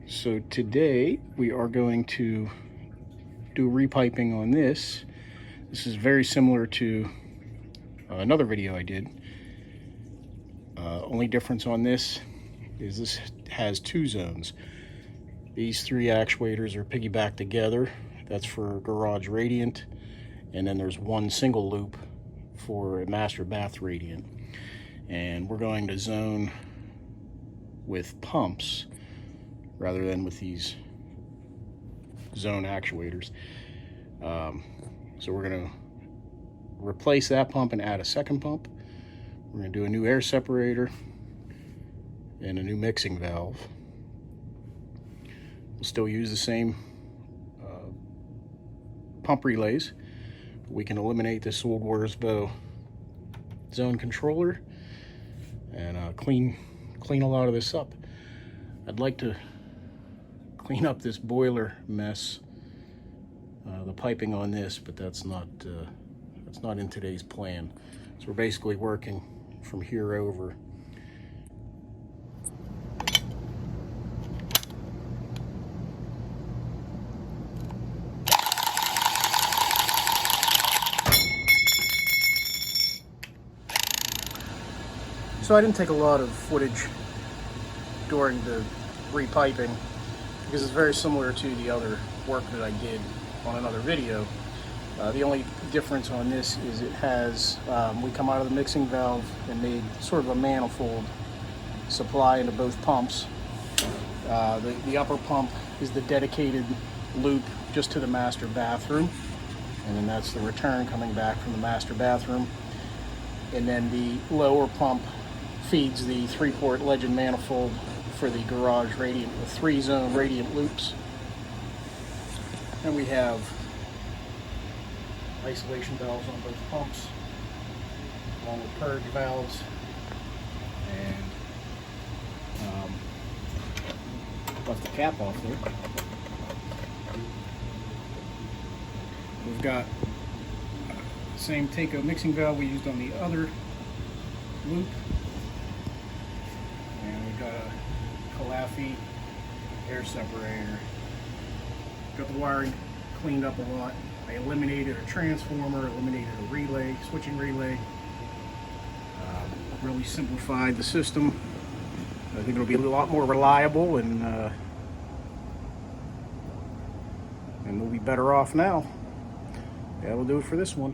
So today we are going to do repiping on this. This is very similar to another video I did. Only difference on this is this has two zones. These three actuators are piggybacked together. That's for garage radiant. And then there's one single loop for a master bath radiant. And we're going to zone with pumps rather than with these zone actuators. So we're going to replace that pump and add a second pump. We're going to do a new air separator and a new mixing valve. We'll still use the same pump relays. We can eliminate this old Worsbo zone controller and clean a lot of this up. I'd like to clean up this boiler mess, the piping on this, but that's not in today's plan. So we're basically working from here over. So I didn't take a lot of footage during the repiping because it's very similar to the other work that I did on another video. The only difference on this is it has, we come out of the mixing valve and made sort of a manifold supply into both pumps. The upper pump is the dedicated loop just to the master bathroom, and then that's the return coming back from the master bathroom. And then the lower pump feeds the 3-port Legend manifold for the garage radiant with 3 zone radiant loops. And we have isolation valves on both pumps, along with purge valves, and left the cap off there. We've got the same Taco mixing valve we used on the other loop, and we've got a Calafi air separator. Got the wiring cleaned up a lot. I eliminated a transformer, eliminated a relay, switching relay. Really simplified the system. I think it'll be a lot more reliable, and we'll be better off now. Yeah, we'll do it for this one.